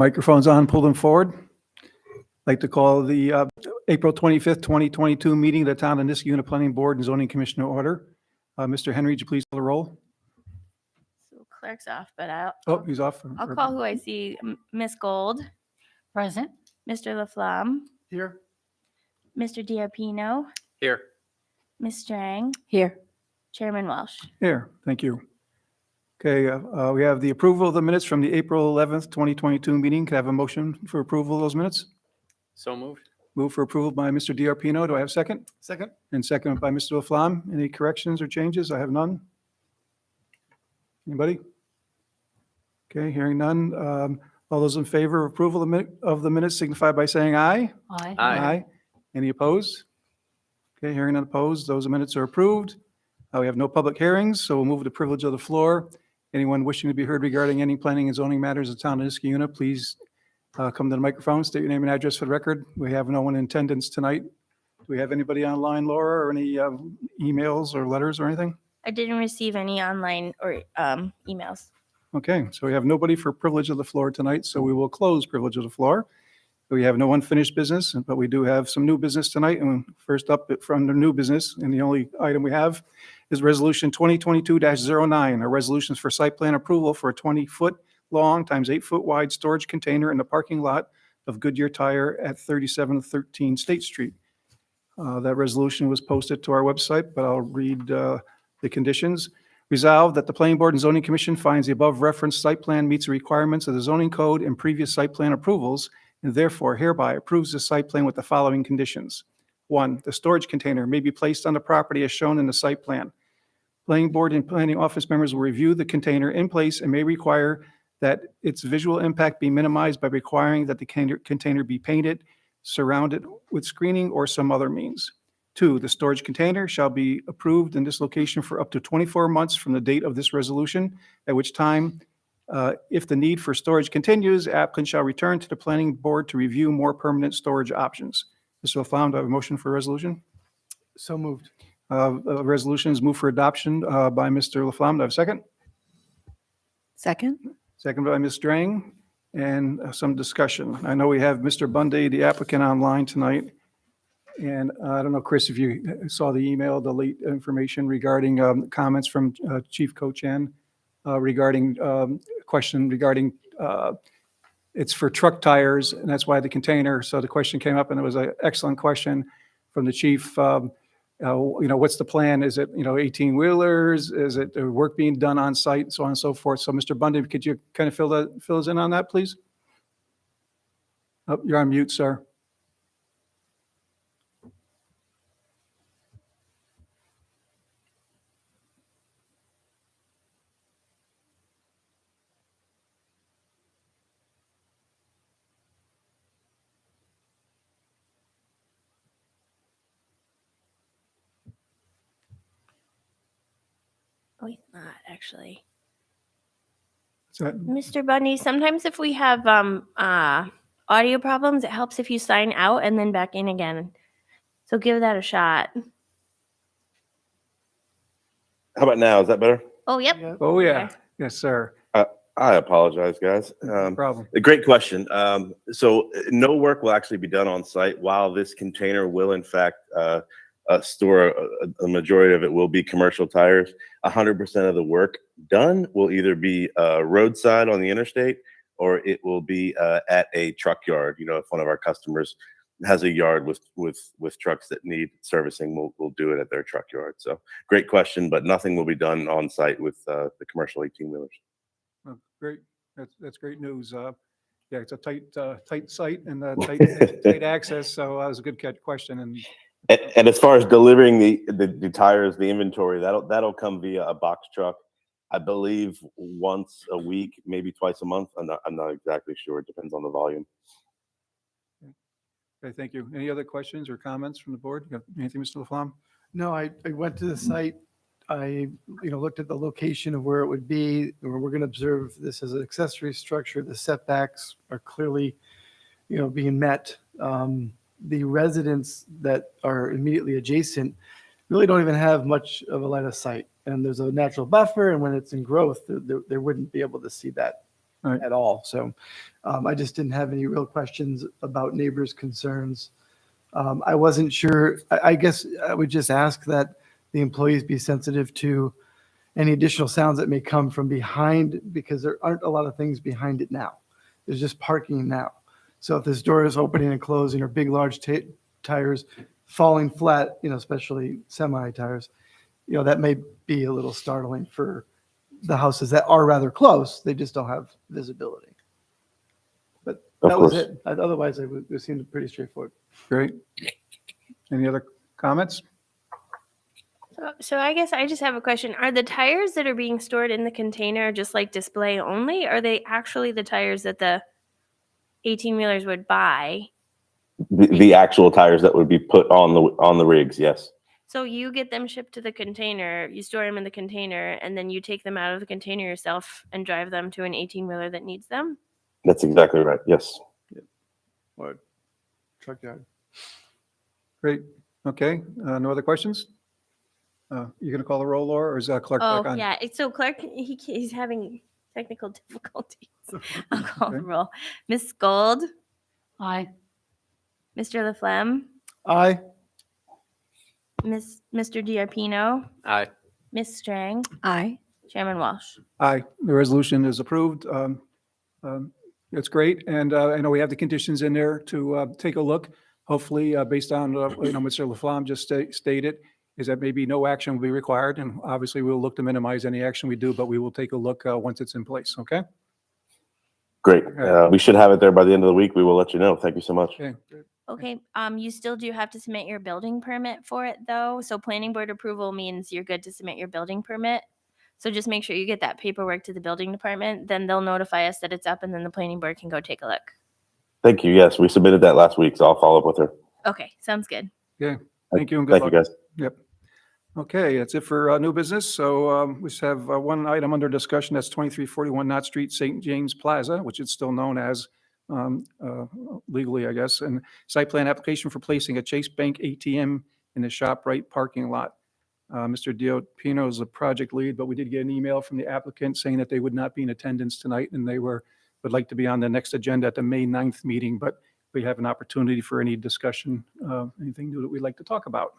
Microphones on, pull them forward. I'd like to call the April 25th, 2022 meeting of the Town of Niskayuna Planning Board and Zoning Commission to order. Mr. Henry, would you please call the roll? So clerk's off, but I'll Oh, he's off. I'll call who I see. Miss Gold, Present. Mr. Laflamme, Here. Mr. Diarpino, Here. Miss Strang, Here. Chairman Welsh. Here, thank you. Okay, we have the approval of the minutes from the April 11th, 2022 meeting. Can I have a motion for approval of those minutes? So moved. Move for approval by Mr. Diarpino. Do I have a second? Second. And second by Mr. Laflamme. Any corrections or changes? I have none. Anybody? Okay, hearing none. All those in favor of approval of the minutes signify by saying aye. Aye. Aye. Any opposed? Okay, hearing none opposed, those minutes are approved. We have no public hearings, so we'll move to the privilege of the floor. Anyone wishing to be heard regarding any planning and zoning matters of the Town of Niskayuna, please come to the microphone, state your name and address for the record. We have no one in attendance tonight. Do we have anybody online, Laura, or any emails or letters or anything? I didn't receive any online or emails. Okay, so we have nobody for privilege of the floor tonight, so we will close privilege of the floor. We have no unfinished business, but we do have some new business tonight. And first up from the new business, and the only item we have is Resolution 2022-09, a resolution for site plan approval for a 20-foot long times 8-foot wide storage container in the parking lot of Goodyear Tire at 3713 State Street. That resolution was posted to our website, but I'll read the conditions. Resolved that the Planning Board and Zoning Commission finds the above referenced site plan meets the requirements of the zoning code and previous site plan approvals, and therefore hereby approves the site plan with the following conditions. 1, the storage container may be placed on the property as shown in the site plan. Planning Board and Planning Office members will review the container in place and may require that its visual impact be minimized by requiring that the container be painted, surrounded with screening or some other means. 2, the storage container shall be approved in this location for up to 24 months from the date of this resolution, at which time, if the need for storage continues, applicant shall return to the Planning Board to review more permanent storage options. Mr. Laflamme, do I have a motion for a resolution? So moved. Resolution is moved for adoption by Mr. Laflamme. Do I have a second? Second. Second by Ms. Strang, and some discussion. I know we have Mr. Bundy, the applicant, online tonight. And I don't know, Chris, if you saw the email, the late information regarding comments from Chief Cochan regarding question regarding it's for truck tires, and that's why the container. So the question came up, and it was an excellent question from the chief. What's the plan? Is it 18-wheelers? Is it work being done on site, so on and so forth? So Mr. Bundy, could you kind of fill us in on that, please? Oh, you're on mute, sir. Oh, he's not actually. So, Mr. Bundy, sometimes if we have audio problems, it helps if you sign out and then back in again. So give that a shot. How about now? Is that better? Oh, yep. oh, yeah. Okay. Yes, sir. I apologize, guys. No problem. A great question. So no work will actually be done on site, while this container will in fact store a majority of it will be commercial tires. 100% of the work done will either be roadside on the interstate, or it will be at a truck yard. If one of our customers has a yard with trucks that need servicing, we'll do it at their truck yard. So great question, but nothing will be done on site with the commercial 18-wheelers. Oh, great. That's great news. Yeah, it's a tight site and tight access. So that was a good question. And as far as delivering the tires, the inventory, that'll come via a box truck. I believe once a week, maybe twice a month. I'm not exactly sure. It depends on the volume. Okay, thank you. Any other questions or comments from the board? You have anything, Mr. Laflamme? No, I went to the site. I looked at the location of where it would be. We're going to observe this as an accessory structure. The setbacks are clearly, being met. The residents that are immediately adjacent really don't even have much of a line of sight. And there's a natural buffer, and when it's in growth, they wouldn't be able to see that All right. at all. So I just didn't have any real questions about neighbors' concerns. I wasn't sure, I guess I would just ask that the employees be sensitive to any additional sounds that may come from behind, because there aren't a lot of things behind it now. There's just parking now. So if this door is opening and closing, or big, large tires falling flat, especially semi tires, that may be a little startling for the houses that are rather close. They just don't have visibility. But Of that was course. it. Otherwise, it seemed pretty straightforward. Great. Any other comments? So I guess I just have a question. Are the tires that are being stored in the container just like display only? Are they actually the tires that the 18-wheelers would buy? The actual tires that would be put on the rigs, yes. So you get them shipped to the container, you store them in the container, and then you take them out of the container yourself and drive them to an 18-wheeler that needs them? That's exactly right. Yes. Or truck yard. Great. Okay. No other questions? You going to call the roll, Laura, or is Clark Oh, back on? yeah. So Clark, he's having technical difficulties. I'll call the Okay. roll. Miss Gold, Aye. Mr. Laflamme, Aye. Mr. Diarpino, Aye. Miss Strang, Aye. Chairman Walsh. Aye, the resolution is approved. It's great, and I know we have the conditions in there to take a look. Hopefully, based on, Mr. Laflamme just stated, is that maybe no action will be required, and obviously we'll look to minimize any action we do, but we will take a look once it's in place, okay? Great. Okay. We should have it there by the end of the week. We will let you know. Thank you so much. Okay, Okay, you still do have to submit your building permit for it though. So planning board approval means you're good to submit your building permit. So just make sure you get that paperwork to the building department, then they'll notify us that it's up and then the planning board can go take a look. Thank you. Yes, we submitted that last week, so I'll follow up with her. Okay, sounds good. thank you and good Thank luck. you, guys. Yep. Okay, that's it for new business. So we just have one item under discussion. That's 2341 Knott Street, St. James Plaza, which is still known as legally, I guess, and site plan application for placing a Chase Bank ATM in the ShopRite parking lot. Mr. Diopino is the project lead, but we did get an email from the applicant saying that they would not be in attendance tonight and they would like to be on the next agenda at the May 9th meeting, but we have an opportunity for any discussion, anything new that we'd like to talk about.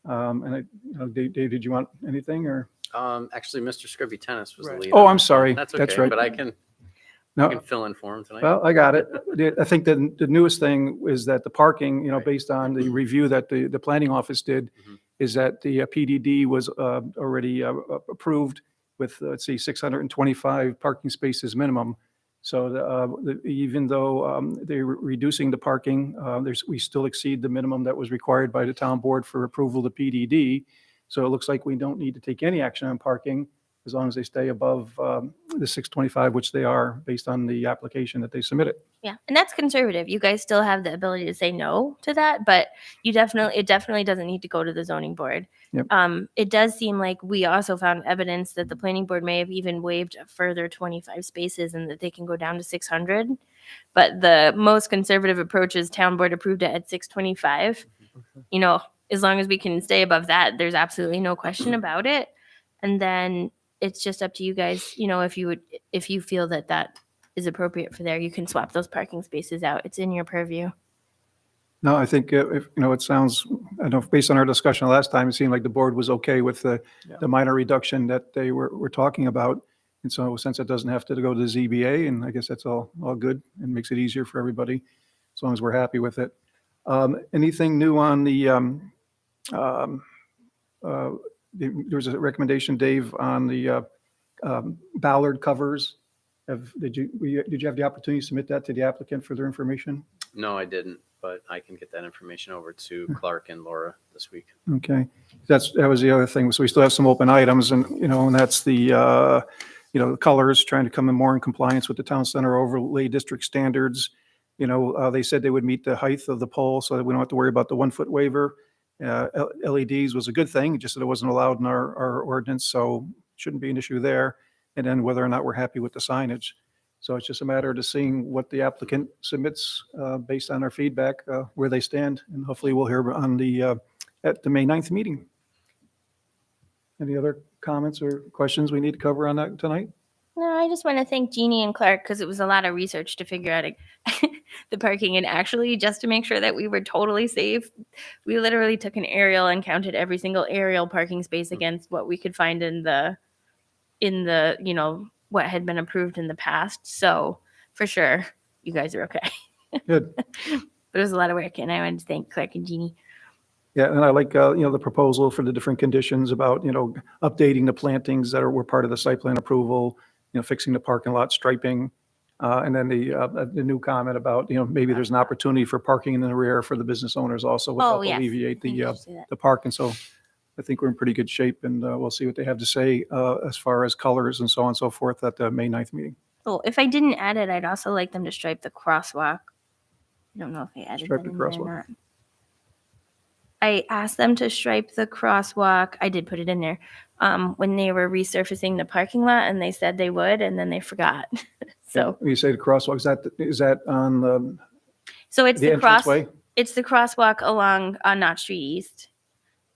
Dave, did you want anything or? Actually, Mr. Scrivby Tennis was the Right. lead. Oh, on I'm this sorry. one. That's That's okay, right. but I can No, fill in for him tonight. well, I got it. I think that the newest thing is that the parking, Right. based on the review that the planning office did, Mhm. is that the PDD was already approved with, let's see, 625 parking spaces minimum. So even though they're reducing the parking, we still exceed the minimum that was required by the town board for approval of the PDD. So it looks like we don't need to take any action on parking as long as they stay above the 625, which they are based on the application that they submitted. Yeah, and that's conservative. You guys still have the ability to say no to that, but it definitely doesn't need to go to the zoning board. Yep. It does seem like we also found evidence that the planning board may have even waived a further 25 spaces and that they can go down to 600. But the most conservative approach is town board approved it at 625. As long as we can stay above that, there's absolutely no question about it. And then it's just up to you guys, if you feel that is appropriate for there, you can swap those parking spaces out. It's in your purview. No, I think it sounds, I don't know, based on our discussion last time, it seemed like the board was okay with the minor reduction that they were talking about. And so since it doesn't have to go to the ZBA, and I guess that's all good and makes it easier for everybody, as long as we're happy with it. Anything new on there was a recommendation, Dave, on the Ballard covers. Did you have the opportunity to submit that to the applicant for their information? No, I didn't, but I can get that information over to Clark and Laura this week. Okay, that was the other thing. So we still have some open items, and and that's the colors, trying to come in more in compliance with the town center overlay district standards. They said they would meet the height of the pole so that we don't have to worry about the 1-foot waiver. LEDs was a good thing, just that it wasn't allowed in our ordinance, so shouldn't be an issue there. And then whether or not we're happy with the signage. So it's just a matter of seeing what the applicant submits based on our feedback, where they stand, and hopefully we'll hear at the May 9th meeting. Any other comments or questions we need to cover on that tonight? No, I just want to thank Jeannie and Clark because it was a lot of research to figure out the parking, and actually just to make sure that we were totally safe, we literally took an aerial and counted every single aerial parking space against what we could find in the what had been approved in the past. So for sure, you guys are okay. Good. But it was a lot of work, and I wanted to thank Clark and Jeannie. Yeah, and I like, the proposal for the different conditions about, updating the plantings that were part of the site plan approval, fixing the parking lot striping. And then the new comment about, maybe there's an opportunity for parking in the rear for the business owners also, would Oh, help yes. alleviate Thank you the, for saying that. the parking. So I think we're in pretty good shape, and we'll see what they have to say as far as colors and so on and so forth at the May 9th meeting. Oh, if I didn't add it, I'd also like them to stripe the crosswalk. I don't know if they added Stripe that the in there or crosswalk. not. I asked them to stripe the crosswalk. I did put it in there when they were resurfacing the parking lot, and they said they would, and then they forgot. So, When you say the crosswalk, is that on the so it's the entranceway? it's the crosswalk along on Knott Street East.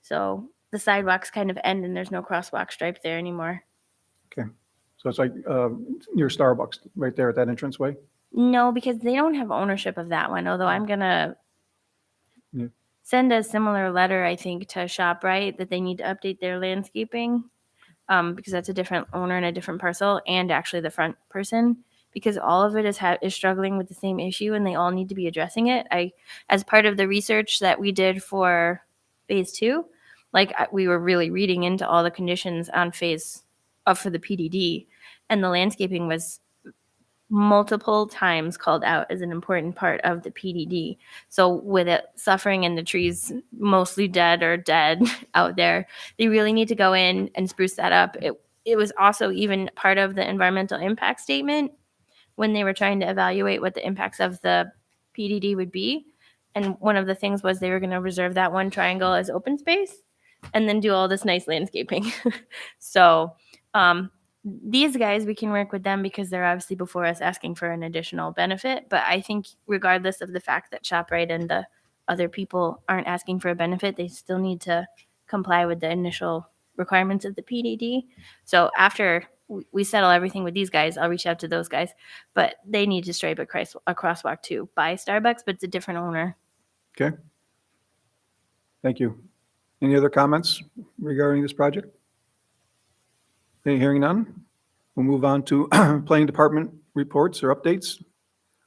So the sidewalks kind of end, and there's no crosswalk stripe there anymore. So it's like near Starbucks, right there at that entranceway? No, because they don't have ownership of that one. Although I'm gonna Yeah. send a similar letter, I think, to ShopRite that they need to update their landscaping, because that's a different owner and a different parcel, and actually the front person, because all of it is struggling with the same issue, and they all need to be addressing it. As part of the research that we did for phase 2, we were really reading into all the conditions on for the PDD, and the landscaping was multiple times called out as an important part of the PDD. So with it suffering and the trees mostly dead out there, they really need to go in and spruce that up. It was also even part of the environmental impact statement when they were trying to evaluate what the impacts of the PDD would be. And one of the things was they were going to reserve that one triangle as open space and then do all this nice landscaping. So these guys, we can work with them because they're obviously before us asking for an additional benefit. But I think regardless of the fact that ShopRite and the other people aren't asking for a benefit, they still need to comply with the initial requirements of the PDD. So after we settle everything with these guys, I'll reach out to those guys. But they need to stripe a crosswalk too by Starbucks, but it's a different owner. Okay. Thank you. Any other comments regarding this project? Any hearing none? We'll move on to planning department reports or updates.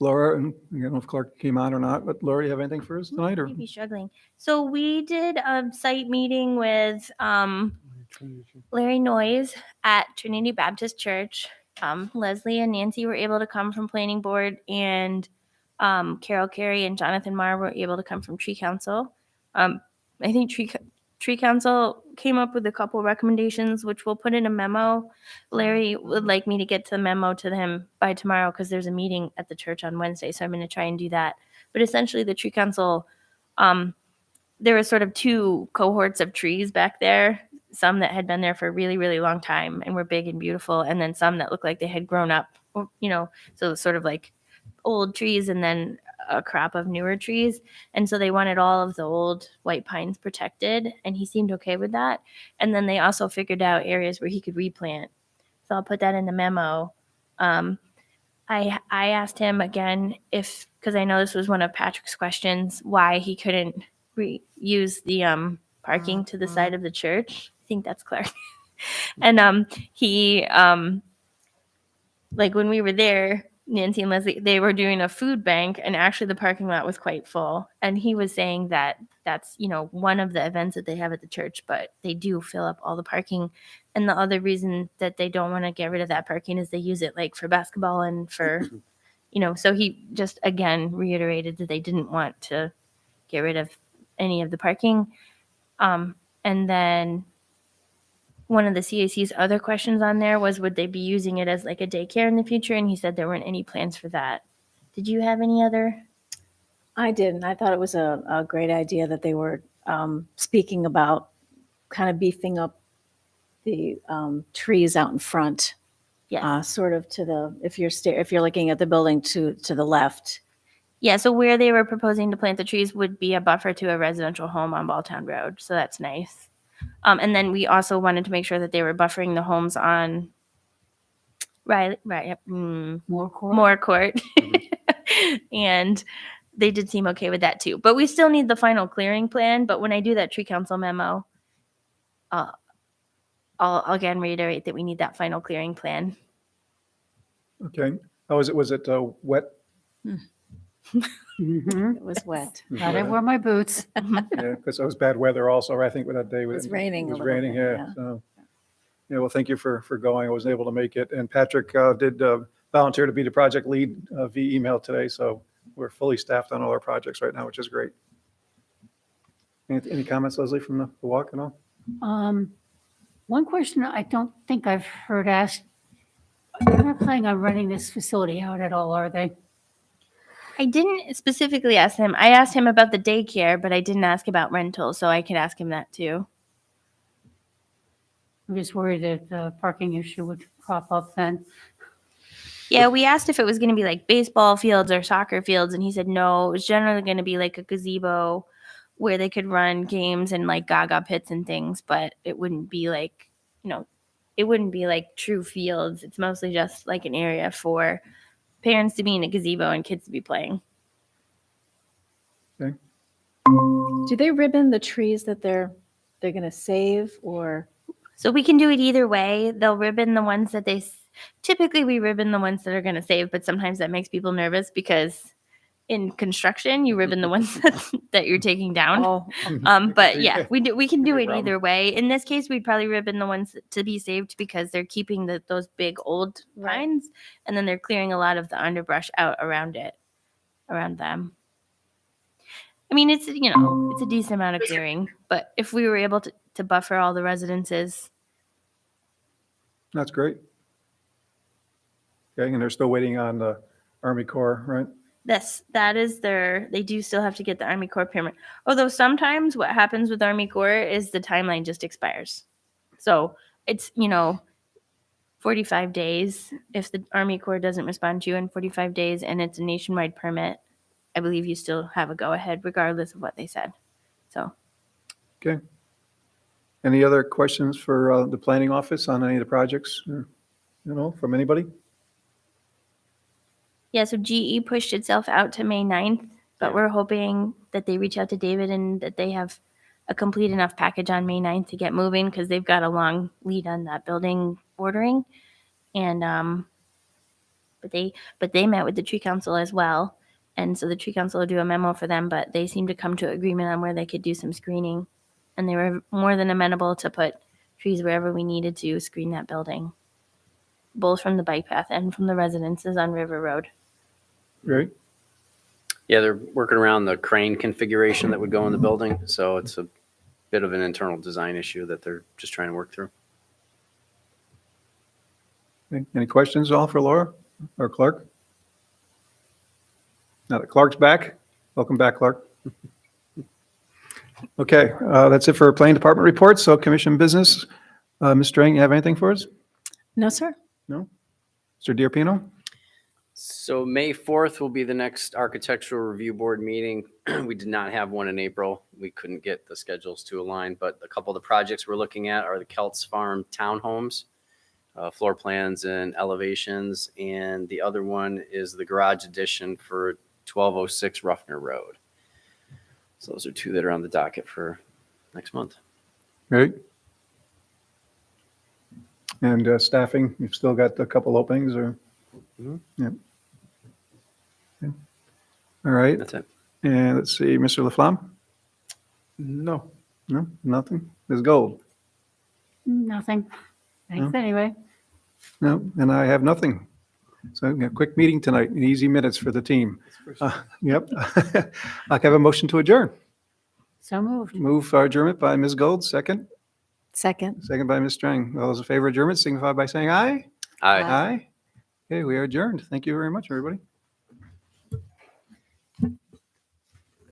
Laura, and I don't know if Clark came on or not, but Laura, you have anything for us tonight or? Maybe struggling. So we did a site meeting with Larry Noyes at Trinity Baptist Church. Leslie and Nancy were able to come from Planning Board, and Carol Carey and Jonathan Marr were able to come from Tree Council. I think Tree Council came up with a couple recommendations, which we'll put in a memo. Larry would like me to get the memo to him by tomorrow because there's a meeting at the church on Wednesday, so I'm going to try and do that. But essentially, the Tree Council, there were sort of two cohorts of trees back there. Some that had been there for a really, really long time and were big and beautiful, and then some that looked like they had grown up, so sort of like old trees and then a crop of newer trees. And so they wanted all of the old white pines protected, and he seemed okay with that. And then they also figured out areas where he could replant. So I'll put that in the memo. I asked him again because I know this was one of Patrick's questions, why he couldn't use the parking to the side of the church. I think that's Clark. And he when we were there, Nancy and Leslie, they were doing a food bank, and actually the parking lot was quite full. And he was saying that that's, one of the events that they have at the church, but they do fill up all the parking. And the other reason that they don't want to get rid of that parking is they use it for basketball and for, so he just again reiterated that they didn't want to get rid of any of the parking. And then one of the CAC's other questions on there was, would they be using it as a daycare in the future? And he said there weren't any plans for that. Did you have any other? I didn't. I thought it was a great idea that they were speaking about kind of beefing up the trees out in front. Yes. Sort of to the, if you're looking at the building to the left. Yeah, so where they were proposing to plant the trees would be a buffer to a residential home on Balltown Road. So that's nice. And then we also wanted to make sure that they were buffering the homes on Riley, More court? Moore Court. And they did seem okay with that too. But we still need the final clearing plan. But when I do that tree council memo, I'll again reiterate that we need that final clearing plan. Okay. How was it? Was it wet? Mhm. It was wet. Gotta wear my boots. Yeah, because it was bad weather also, I think, with that day. It was raining It a was little raining, bit, yeah. yeah. So, yeah, well, thank you for going. I wasn't able to make it. And Patrick did volunteer to be the project lead via email today, so we're fully staffed on all our projects right now, which is great. Any comments, Leslie, from the walk and all? One question I don't think I've heard asked, they're not planning on running this facility out at all, are they? I didn't specifically ask him. I asked him about the daycare, but I didn't ask about rental, so I could ask him that too. I'm just worried that the parking issue would crop up then. Yeah, we asked if it was going to be like baseball fields or soccer fields, and he said no. It was generally going to be like a gazebo where they could run games and like gaga pits and things, but it wouldn't be like, it wouldn't be like true fields. It's mostly just like an area for parents to be in a gazebo and kids to be playing. Do they ribbon the trees that they're going to save, or? So we can do it either way. They'll ribbon the ones that typically we ribbon the ones that are going to save, but sometimes that makes people nervous because in construction, you ribbon the ones that you're taking down. Oh, But yeah, we can do No it problem. either way. In this case, we'd probably ribbon the ones to be saved because they're keeping those big old Right. pines, and then they're clearing a lot of the underbrush out around them. I mean, it's a decent amount of clearing, but if we were able to buffer all the residences, That's great. Okay, and they're still waiting on the Army Corps, right? they do still have to get the Army Corps permit. Although sometimes what happens with Army Corps is the timeline just expires. So it's, 45 days. If the Army Corps doesn't respond to you in 45 days and it's a nationwide permit, I believe you still have a go ahead regardless of what they said. So Okay. Any other questions for the planning office on any of the projects, from anybody? yeah, so GE pushed itself out to May 9th, but we're hoping that they reach out to David and that they have a complete enough package on May 9th to get moving because they've got a long lead on that building ordering. And but they met with the tree council as well. And so the tree council will do a memo for them, but they seem to come to agreement on where they could do some screening. And they were more than amenable to put trees wherever we needed to screen that building, both from the bike path and from the residences on River Road. Right? Yeah, they're working around the crane configuration that would go in the building. So it's a bit of an internal design issue that they're just trying to work through. Any questions at all for Laura or Clark? Now that Clark's back, welcome back, Clark. Okay, that's it for planning department reports. So commission business. Ms. Strang, you have anything for us? no, sir. No? Mr. Diarpino? So May 4th will be the next architectural review board meeting. We did not have one in April. We couldn't get the schedules to align, but a couple of the projects we're looking at are the Kelts Farm townhomes, floor plans and elevations. And the other one is the garage addition for 1206 Ruffner Road. So those are two that are on the docket for next month. Right. And staffing, you've still got a couple openings or? Mhm. Yeah. Okay. All right. That's it. And let's see, Mr. Laflamme? No. No, nothing? Ms. Gold? Nothing. Thanks anyway. No, and I have nothing. So a quick meeting tonight, easy minutes for the team. Yep. I'll have a motion to adjourn. So moved. Move for adjournment by Ms. Gold, second. Second. Second by Ms. Strang. All those in favor of adjournment signify by saying aye. Aye. Aye. Okay, we are adjourned. Thank you very much, everybody.